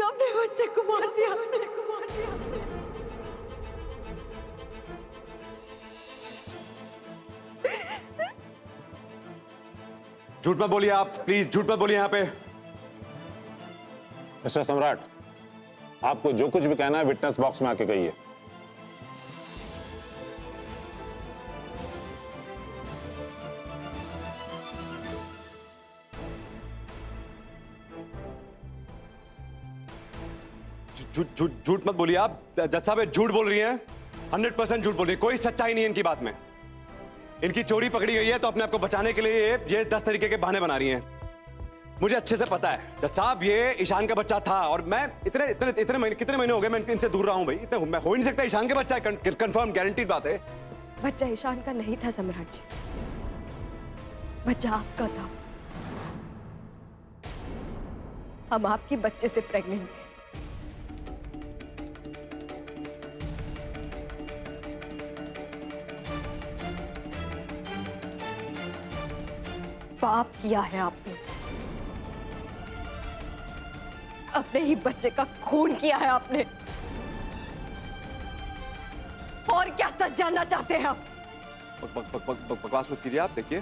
अपने बच्चे को मार दिया, बच्चे को मार दिया। झूठ मत बोलिए आप, प्लीज झूठ मत बोलिए यहाँ पे। मिस्टर सम्राट, आपको जो कुछ भी कहना है विटनेस बॉक्स में आके कहिए। झूठ मत बोलिए आप। जज साहब झूठ बोल रही हैं, 100% झूठ बोल रही है। कोई सच्चाई नहीं है इनकी बात में। इनकी चोरी पकड़ी गई है तो अपने आप को बचाने के लिए ये 10 तरीके के बहाने बना रही हैं। मुझे अच्छे से पता है जज साहब, ये ईशान का बच्चा था और मैं कितने महीने हो गए मैं इनसे दूर रहा हूं भाई। इतने मैं हो ही नहीं सकता। ईशान का बच्चा है, कंफर्म गारंटीड बात है। बच्चा ईशान का नहीं था सम्राट जी, बच्चा आपका था। हम आपके बच्चे से प्रेग्नेंट थे। पाप किया है आपने, अपने ही बच्चे का खून किया है आपने। और क्या सच जानना चाहते हैं आप? बकवास मत कीजिए आप। देखिए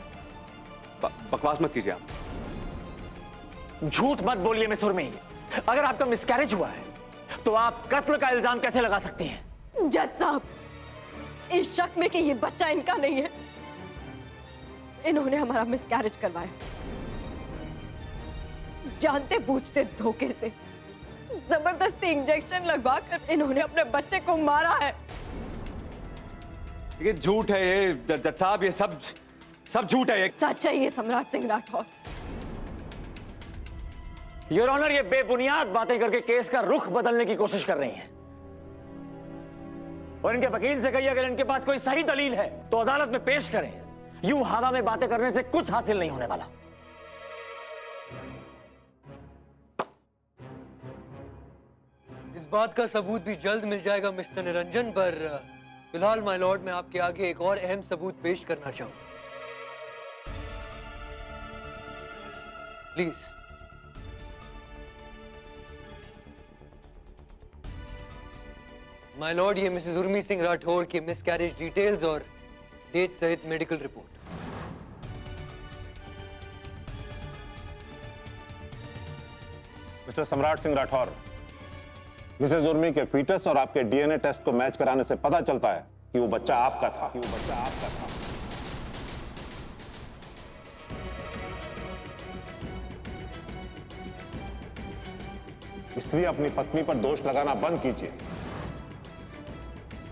बकवास मत कीजिए आप। झूठ मत बोलिए मिस उर्मी। अगर आपका मिसकैरेज हुआ है तो आप कत्ल का इल्जाम कैसे लगा सकती हैं? जज साहब, इस शक में कि ये बच्चा इनका नहीं है, इन्होंने हमारा मिसकैरेज करवाया। जानते बूझते धोखे से जबरदस्ती इंजेक्शन लगवाकर इन्होंने अपने बच्चे को मारा है। ये झूठ है ये जज साहब, ये सब झूठ है। ये सच है ये सम्राट सिंह राठौर। योर ऑनर, ये बेबुनियाद बातें करके केस का रुख बदलने की कोशिश कर रही हैं। और इनके वकील से कहिए अगर इनके पास कोई सही दलील है तो अदालत में पेश करें। यूं हवा में बातें करने से कुछ हासिल नहीं होने वाला। इस बात का सबूत भी जल्द मिल जाएगा मिस्टर निरंजन, पर फिलहाल माय लॉर्ड मैं आपके आगे एक और अहम सबूत पेश करना चाहूंगा। प्लीज। माय लॉर्ड, ये मिसेस उर्मी सिंह राठौर की मिसकैरेज डिटेल्स और डेट सहित मेडिकल रिपोर्ट। मिस्टर सम्राट सिंह राठौर, मिसेस उर्मी के फीटस और आपके डीएनए टेस्ट को मैच कराने से पता चलता है कि वो बच्चा आपका था। इसलिए अपनी पत्नी पर दोष लगाना बंद कीजिए।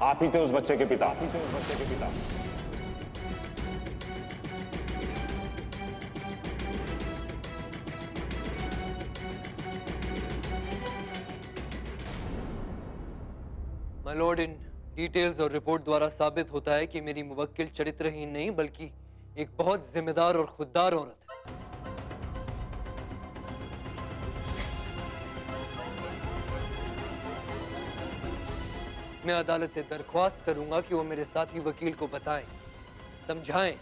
आप ही थे उस बच्चे के पिता। माय लॉर्ड, इन डिटेल्स और रिपोर्ट द्वारा साबित होता है कि मेरी मुवक्किल चरित्रहीन नहीं बल्कि एक बहुत जिम्मेदार और खुददार औरत है। मैं अदालत से दरख्वास्त करूंगा कि वो मेरे साथी वकील को बताएं, समझाएं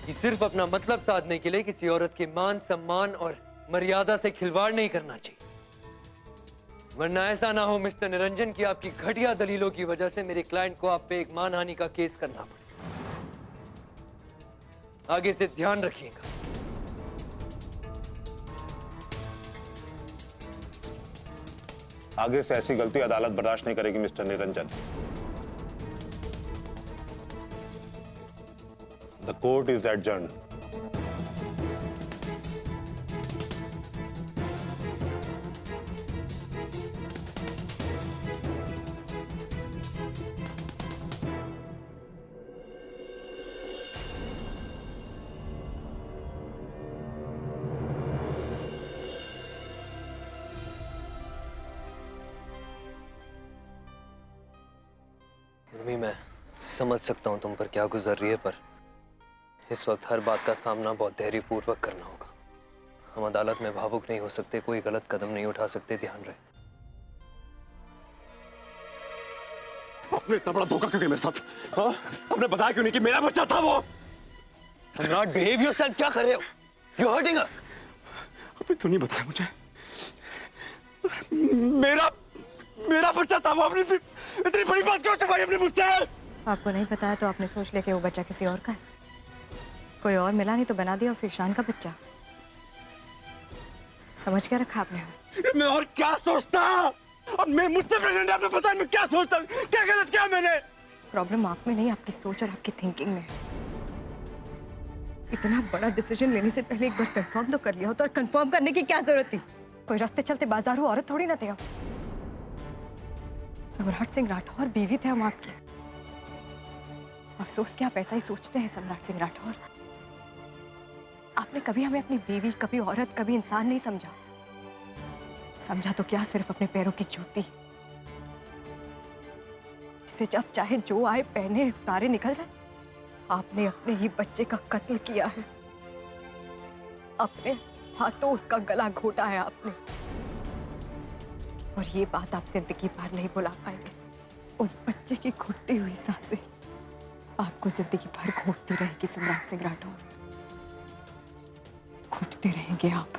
कि सिर्फ अपना मतलब साधने के लिए किसी औरत के मान सम्मान और मर्यादा से खिलवाड़ नहीं करना चाहिए, वरना ऐसा ना हो मिस्टर निरंजन की आपकी घटिया दलीलों की वजह से मेरे क्लाइंट को आप पे एक मानहानि का केस करना पड़े। आगे से ध्यान रखिएगा। आगे से ऐसी गलती अदालत बर्दाश्त नहीं करेगी mister Niranjan. The court is adjourned. Urmi, मैं समझ सकता हूं तुम पर क्या गुजर रही है, पर इस वक्त हर बात का सामना बहुत धैर्यपूर्वक करना होगा। हम अदालत में भावुक नहीं हो सकते, कोई गलत कदम नहीं उठा सकते, ध्यान रहे। आपने इतना बड़ा धोखा क्यों किया मेरे साथ? हाँ? आपने बताया क्यों नहीं कि मेरा बच्चा था वो? सम्राट, बिहेव योरसेल्फ। क्या कर रहे हो? यू हर्टिंग हर। आपने क्यों नहीं बताया मुझे? मेरा मेरा बच्चा था, वो अपनी इतनी बड़ी बात क्यों छुपाई अपने मुझसे? आपको नहीं बताया तो आपने सोच लिया कि वो बच्चा किसी और का है। कोई और मिला नहीं तो बना दिया उसे ईशान का बच्चा। समझ क्या रखा आपने? मैं और क्या सोचता? अब मैं मुझसे प्रेग्नेंट है, आपने पता है मैं क्या सोचता हूँ? क्या गलत किया मैंने? प्रॉब्लम आप में नहीं, आपकी सोच और आपकी थिंकिंग में है। इतना बड़ा डिसीजन लेने से पहले एक बार कंफर्म तो कर लिया होता। और कंफर्म करने की क्या जरूरत थी? कोई रास्ते चलते बाजारू औरत थोड़ी ना थे आप। सम्राट सिंह राठौर बीवी थे हम आपके। अफसोस कि आप ऐसा ही सोचते हैं सम्राट सिंह राठौर। आपने कभी हमें अपनी बीवी, कभी औरत, कभी इंसान नहीं समझा। समझा तो क्या, सिर्फ अपने पैरों की जूती, जिसे जब चाहे जो आए पहने उतारे निकल जाए। आपने अपने ही बच्चे का कत्ल किया है, अपने हाथों उसका गला घोटा है आपने। और ये बात आप जिंदगी भर नहीं भुला पाएंगे। उस बच्चे की घुटती हुई सांसें आपको जिंदगी भर घोटती रहेगी सम्राट सिंह राठौर। घुटते रहेंगे आप,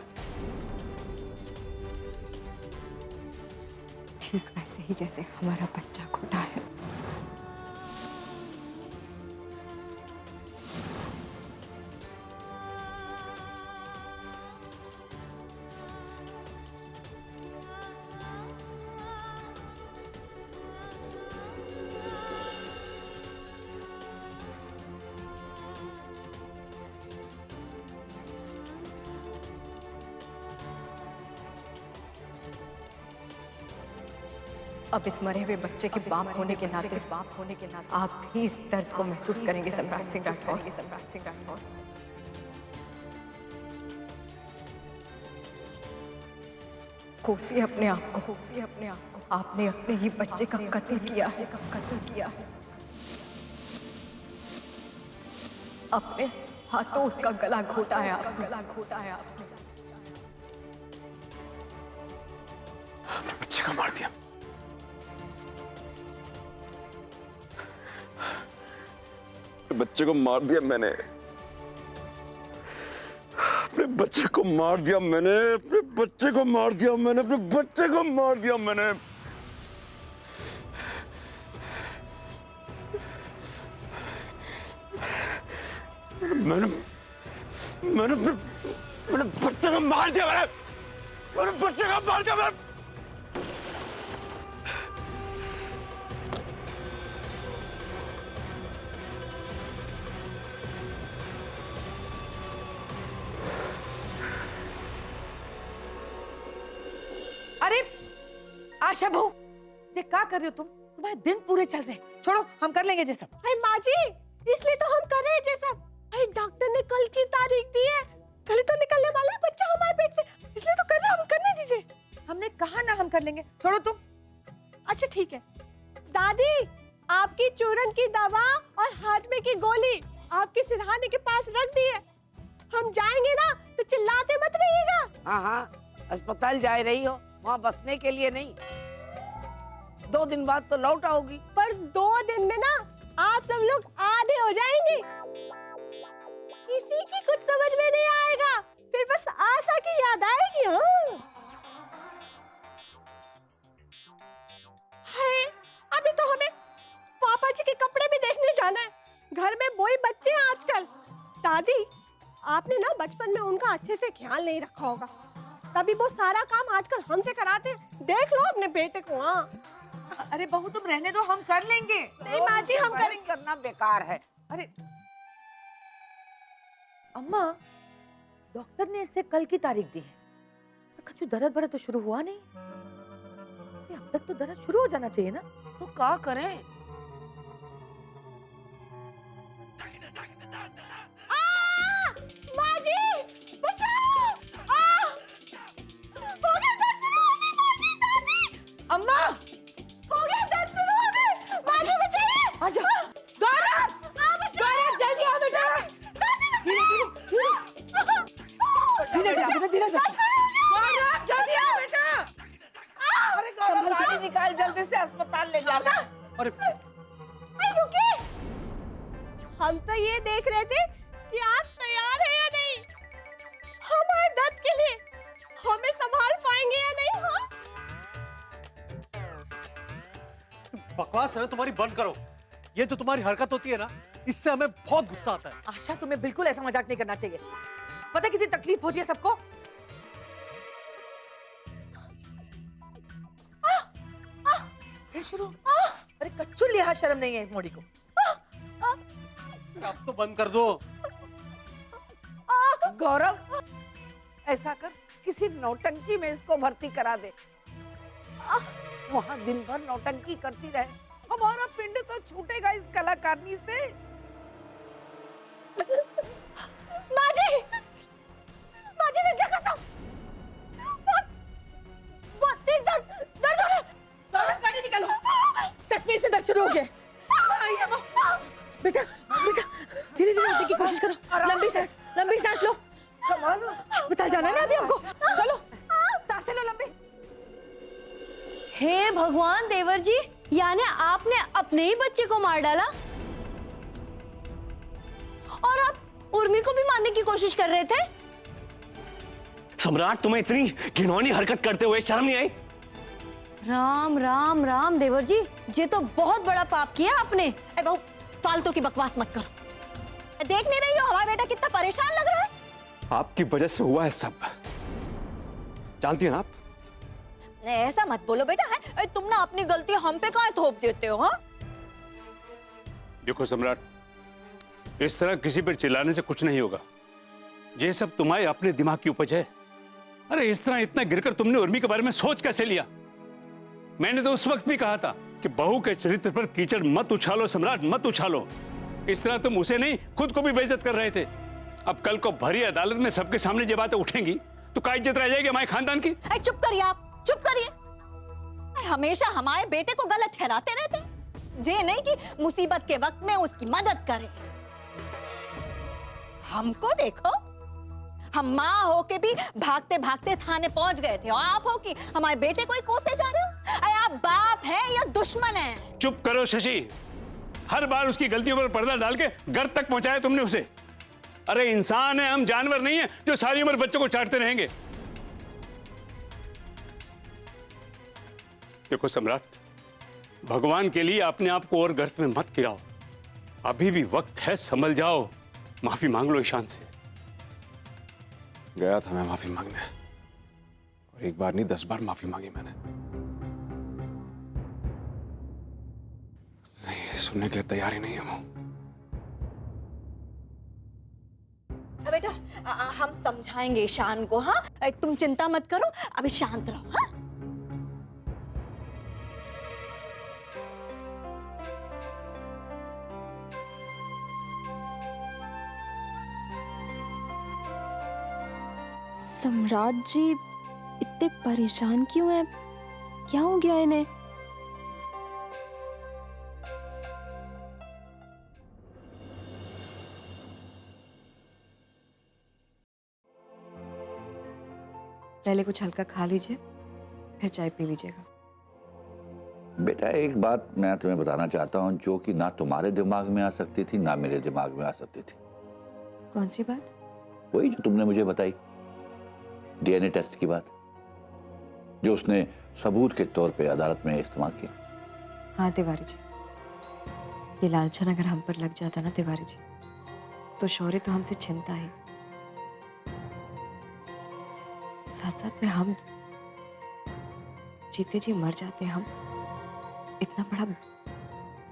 ठीक वैसे ही जैसे हमारा बच्चा घुटा है। अब इस मरे हुए बच्चे के बाप होने के नाते आप भी इस दर्द को महसूस करेंगे सम्राट सिंह राठौर। कोसिए अपने आप को। आपने अपने ही बच्चे का कत्ल किया है। अपने हाथों उसका गला घोटा है आपने। बच्चे को मार दिया। बच्चे को मार दिया मैंने, अपने बच्चे को मार दिया मैंने, अपने बच्चे को मार दिया मैंने, अपने बच्चे को मार दिया मैंने। मैंने बच्चे को मार दिया मैंने बच्चे को मार दिया मैंने। अरे आशा बहू, ये क्या कर रहे हो तुम? तुम्हारे दिन पूरे चल रहे हैं। छोड़ो, हम कर लेंगे ये सब। अरे माँ जी, इसलिए तो हम कर रहे हैं ये सब। अरे डॉक्टर ने कल की तारीख दी है, कल ही तो निकलने वाला है बच्चा हमारे पेट से, इसलिए तो कर रहे हैं। हम करने दीजिए। हमने कहा ना हम कर लेंगे। छोड़ो तुम। अच्छा ठीक है। दादी, आपकी चूरन की दवा और हाजमे की गोली आपके सिरहाने के पास रख दी है। हम जाएंगे ना तो चिल्लाते मत रहिएगा। हाँ हाँ, अस्पताल जा रही हो, वहाँ बसने के लिए नहीं। 2 दिन बाद तो लौट आओगी। पर 2 दिन में ना आप सब लोग आधे हो जाएंगे। किसी की कुछ समझ में नहीं आएगा, फिर बस आशा की याद आएगी। हाँ, हाय, अभी तो हमें पापा जी के कपड़े भी देखने जाना है। घर में वही बच्चे हैं आजकल। दादी, आपने ना बचपन में उनका अच्छे से ख्याल नहीं रखा होगा, तभी वो सारा काम आजकल हमसे कराते हैं। देख लो अपने बेटे को। हाँ, अरे बहू तुम रहने दो, हम कर लेंगे। नहीं माँ जी, हम बहस करेंगे। करना बेकार है। अरे अम्मा, डॉक्टर ने इसे कल की तारीख दी है। कछु दर्द भरा तो शुरू हुआ नहीं। अब तक तो दर्द शुरू हो जाना चाहिए ना। तो क्या करें? माँ जी, बचाओ! हो गया, दर्द शुरू हो गई। माँ जी, दादी, अम्मा, हो गया, दर्द शुरू हो गई। माँ जी बचाइए! आजा। गौरव, गौरव, जल्दी आओ बेटा। दादी बचाओ! धीरे से, धीरे से। गौरव, जल्दी आओ बेटा। अरे गौरव, गाड़ी निकाल जल्दी से, अस्पताल ले जाना। अरे रुकिए, हम तो ये देख रहे थे कि आप तैयार है या नहीं, हमारे दर्द के लिए हमें संभाल पाएंगे या नहीं। हाँ, बकवास है ना तुम्हारी बंद करो। ये जो तुम्हारी हरकत होती है ना, इससे हमें बहुत गुस्सा आता है। आशा, तुम्हें बिल्कुल ऐसा मजाक नहीं करना चाहिए। पता है कितनी तकलीफ होती है सबको। फिर शुरू। अरे कच्चू, लिहाज शर्म नहीं है मोड़ी को। अब तो बंद कर दो। गौरव, ऐसा कर, किसी नौटंकी में इसको भर्ती करा दे। वहाँ दिन भर नौटंकी करती रहे, हमारा पिंड तो छूटेगा इस कलाकारनी से। माजी, माजी ने क्या कहा? बहुत तेज दर्द हो रहा है। गाड़ी निकालो। सच में इससे दर्द शुरू हो गया। बेटा बेटा, धीरे धीरे उठने की कोशिश करो। लंबी सांस लो। संभालो। अस्पताल जाना है ना अभी हमको। चलो, सांसें लो लंबी। हे भगवान देवर जी, यानी आपने अपने ही बच्चे को मार डाला और आप उर्मी को भी मारने की कोशिश कर रहे थे। सम्राट, तुम्हें इतनी घिनौनी हरकत करते हुए शर्म नहीं आई? राम राम राम देवर जी, ये तो बहुत बड़ा पाप किया आपने। बहू, फालतू की बकवास मत करो। देख नहीं रही हो हमारा बेटा कितना परेशान लग रहा है? आपकी वजह से हुआ है सब, जानती है ना आप? ऐसा मत बोलो बेटा, है तुम ना अपनी गलती हम पे कहाँ थोप देते हो? हाँ, देखो सम्राट, इस तरह किसी पर चिल्लाने से कुछ नहीं होगा। ये सब तुम्हारे अपने दिमाग की उपज है। अरे इस तरह इतना गिरकर तुमने उर्मी के बारे में सोच कैसे लिया? मैंने तो उस वक्त भी कहा था कि बहू के चरित्र पर कीचड़ मत उछालो सम्राट, मत उछालो। इस तरह तुम उसे नहीं, खुद को भी बेइज्जत कर रहे थे। अब कल को भरी अदालत में सबके सामने ये बातें उठेंगी तो क्या इज्जत रह जाएगी हमारे खानदान की? चुप करिए आप, चुप करिए। हमेशा हमारे बेटे को गलत ठहराते रहते, ये नहीं कि मुसीबत के वक्त में उसकी मदद करे। हमको देखो, हम माँ होके भी भागते भागते थाने पहुंच गए थे, और आप हो कि हमारे बेटे को ही कोसे जा रहे हो। अरे आप बाप है या दुश्मन है? चुप करो शशि, हर बार उसकी गलतियों पर पर्दा डाल के घर तक पहुंचाया तुमने उसे। अरे इंसान है हम, जानवर नहीं है जो सारी उम्र बच्चों को चाटते रहेंगे। देखो सम्राट, भगवान के लिए अपने आप को और गर्त में मत गिराओ। अभी भी वक्त है, संभल जाओ। माफी मांग लो ईशान से। गया था मैं माफी मांगने, और एक बार नहीं 10 बार माफी मांगी मैंने। नहीं, सुनने के लिए तैयार ही नहीं है वो। बेटा, हम समझाएंगे ईशान को। हाँ, तुम चिंता मत करो, अभी शांत रहो। हाँ, सम्राट जी इतने परेशान क्यों हैं? क्या हो गया इन्हें? पहले कुछ हल्का खा लीजिए, फिर चाय पी लीजिएगा। बेटा, एक बात मैं तुम्हें बताना चाहता हूँ जो कि ना तुम्हारे दिमाग में आ सकती थी ना मेरे दिमाग में आ सकती थी। कौन सी बात? वही जो तुमने मुझे बताई, डीएनए टेस्ट की बात, जो उसने सबूत के तौर पे अदालत में इस्तेमाल किया। हाँ तिवारी जी, ये लालचन अगर हम पर लग जाता ना तिवारी जी, तो शौर्य तो हमसे छिनता है, साथ साथ में हम जीते जी मर जाते। हम इतना बड़ा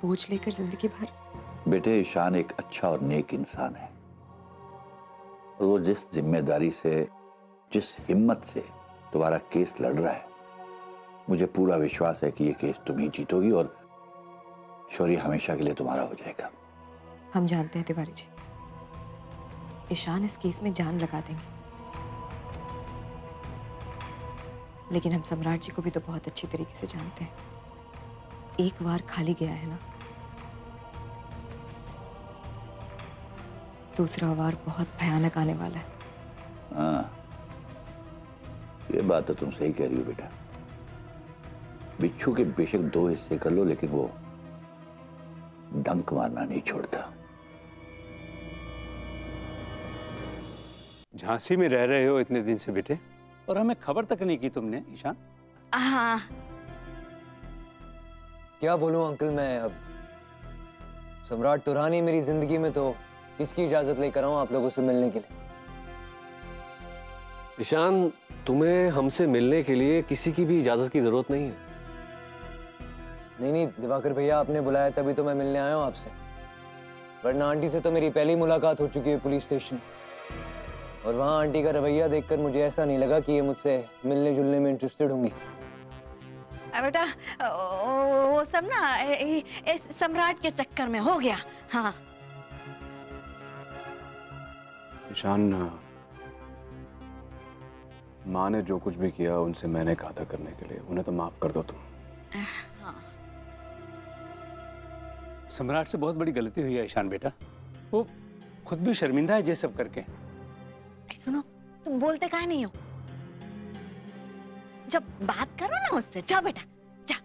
बोझ लेकर जिंदगी भर। बेटे, ईशान एक अच्छा और नेक इंसान है, और वो जिस जिम्मेदारी से, जिस हिम्मत से तुम्हारा केस लड़ रहा है, मुझे पूरा विश्वास है कि ये केस तुम ही जीतोगी और शौर्य हमेशा के लिए तुम्हारा हो जाएगा। हम जानते हैं तिवारी जी, ईशान इस केस में जान लगा देंगे, लेकिन हम सम्राट जी को भी तो बहुत अच्छी तरीके से जानते हैं। एक बार खाली गया है ना, दूसरा वार बहुत भयानक आने वाला है। हाँ, ये बात तो तुम सही कह रही हो बेटा। बिच्छू के बेशक 2 हिस्से कर लो, लेकिन वो डंक मारना नहीं छोड़ता। झांसी में रह रहे हो इतने दिन से बेटे, और हमें खबर तक नहीं की तुमने ईशान। हाँ, क्या बोलूं अंकल मैं अब, सम्राट तुरानी मेरी जिंदगी में, तो किसकी इजाजत लेकर आऊं आप लोगों से मिलने के लिए? ईशान, तुम्हें हमसे मिलने के लिए किसी की भी इजाजत की जरूरत नहीं है। नहीं दिवाकर भैया, आपने बुलाया तभी तो मैं मिलने आया हूं आपसे, वरना आंटी से तो मेरी पहली मुलाकात हो चुकी है पुलिस स्टेशन, और वहां आंटी का रवैया देखकर मुझे ऐसा नहीं लगा कि ये मुझसे मिलने जुलने में इंटरेस्टेड होंगी। बेटा वो सब ना सम्राट के चक्कर में हो गया। हाँ ईशान, माँ ने जो कुछ भी किया उनसे मैंने कहा था करने के लिए, उन्हें तो माफ कर दो तुम। हाँ। सम्राट से बहुत बड़ी गलती हुई है ईशान बेटा, वो खुद भी शर्मिंदा है ये सब करके। सुनो, तुम बोलते काहे नहीं हो? जब बात करो ना उससे, जा बेटा जा।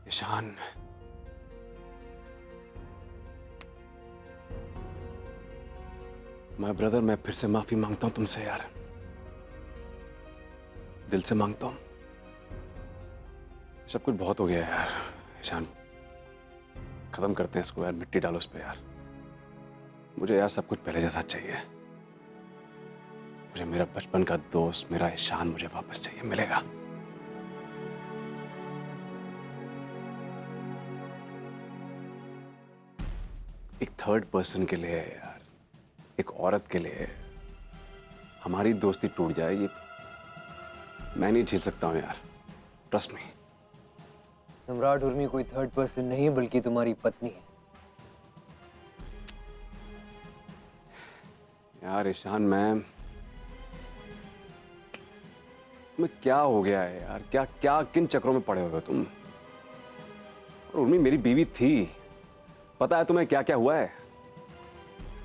ईशान, माय ब्रदर, मैं फिर से माफी मांगता हूं तुमसे यार, दिल से मांगता हूं। सब कुछ बहुत हो गया है यार। ईशान, खत्म करते हैं इसको यार, मिट्टी डालो इस पे यार। मुझे यार सब कुछ पहले जैसा चाहिए। मुझे मेरा बचपन का दोस्त, मेरा ईशान मुझे वापस चाहिए, मिलेगा। एक थर्ड पर्सन के लिए यार, एक औरत के लिए हमारी दोस्ती टूट जाए, ये मैं नहीं झेल सकता हूं यार, ट्रस्ट मी। सम्राट उर्मी कोई थर्ड पर्सन नहीं बल्कि तुम्हारी पत्नी है। यार ईशान, मैं क्या हो गया है यार, क्या क्या किन चक्रों में पड़े हुए हो तुम? और उर्मी मेरी बीवी थी, पता है तुम्हें क्या क्या हुआ है?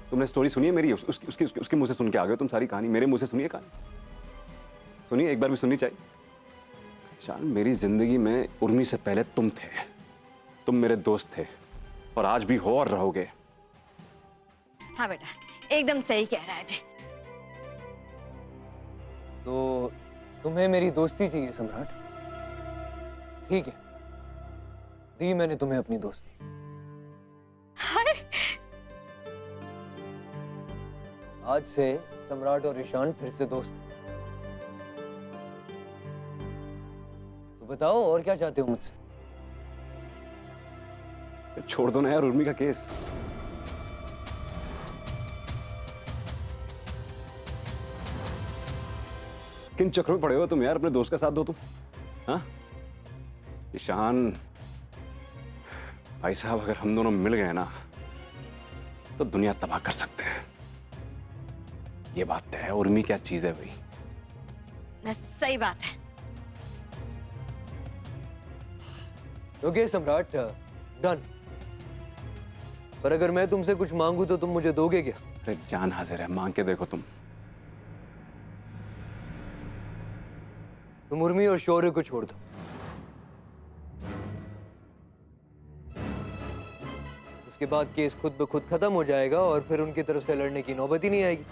तुमने स्टोरी सुनी है मेरी? उसके मुंह से सुन के आ गए हो तुम सारी कहानी, मेरे मुंह से सुनिए कहानी, सुनिए, एक बार भी सुननी चाहिए। ईशान, मेरी जिंदगी में उर्मी से पहले तुम थे, तुम मेरे दोस्त थे, और आज भी हो और रहोगे। हाँ बेटा, एकदम सही कह रहा है जी। तो तुम्हें मेरी दोस्ती चाहिए सम्राट? ठीक है, दी मैंने तुम्हें अपनी दोस्ती। आज से सम्राट और ईशान फिर से दोस्त। तो बताओ और क्या चाहते हो मुझसे? छोड़ दो ना यार उर्मी का केस। किन चक्रों में पड़े हो तुम यार? अपने दोस्त का साथ दो तुम। हाँ ईशान भाई साहब, अगर हम दोनों मिल गए ना तो दुनिया तबाह कर सकते हैं, ये बात तय है। उर्मी क्या चीज है भाई? सही बात है। ओके सम्राट, डन। पर अगर मैं तुमसे कुछ मांगू तो तुम मुझे दोगे क्या? अरे जान हाजिर है, मांग के देखो तुम। तुम उर्मी और शौर्य को छोड़ दो। उसके बाद केस खुद ब खुद खत्म हो जाएगा और फिर उनकी तरफ से लड़ने की नौबत ही नहीं आएगी।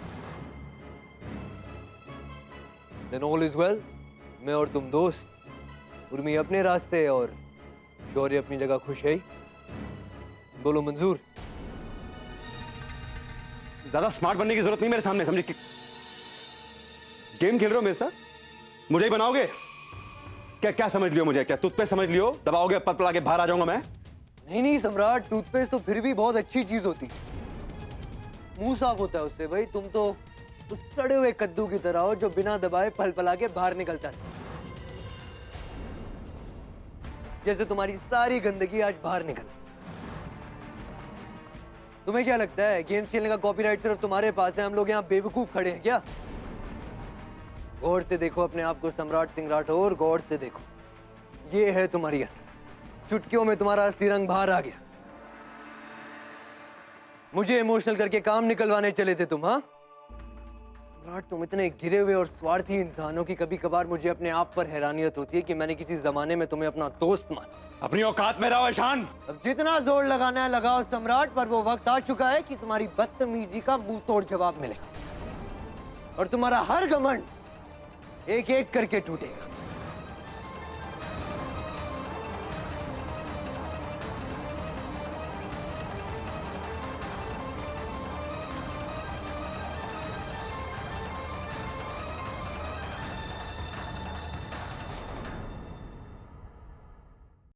Then all is well। मैं और तुम दोस्त, उर्मी अपने रास्ते और शौर्य अपनी जगह खुश है। बोलो मंजूर? ज्यादा स्मार्ट बनने की जरूरत नहीं मेरे सामने, समझे? गेम खेल रहे हो मेरे साथ? मुझे ही बनाओगे क्या? क्या समझ लियो मुझे? क्या टूथपेस्ट समझ लियो? दबाओगे, पल आके बाहर आ जाऊंगा मैं? नहीं सम्राट, टूथपेस्ट तो फिर भी बहुत अच्छी चीज होती है, मुंह साफ होता है उससे। भाई तुम तो उस सड़े हुए कद्दू की तरह हो जो बिना दबाए पल पला के बाहर निकलता है। जैसे तुम्हारी सारी गंदगी आज बाहर निकल। तुम्हें क्या लगता है गेम्स खेलने का कॉपीराइट सिर्फ तुम्हारे पास है? हम लोग यहाँ बेवकूफ खड़े हैं क्या? गौर से देखो अपने आप को सम्राट सिंह राठौर, गौर से देखो। ये है तुम्हारी असली। चुटकियों में तुम्हारा असली रंग बाहर आ गया। मुझे इमोशनल करके काम निकलवाने चले थे तुम, हाँ? सम्राट, तुम इतने गिरे हुए और स्वार्थी इंसान हो कि कभी कभार मुझे अपने आप पर हैरानियत होती है कि मैंने किसी जमाने में तुम्हें अपना दोस्त माना। अपनी औकात में रहो ईशान। अब जितना जोर लगाना है लगाओ सम्राट, पर वो वक्त आ चुका है कि तुम्हारी बदतमीजी का मुंह तोड़ जवाब मिलेगा और तुम्हारा हर घमंड एक एक करके टूटेगा।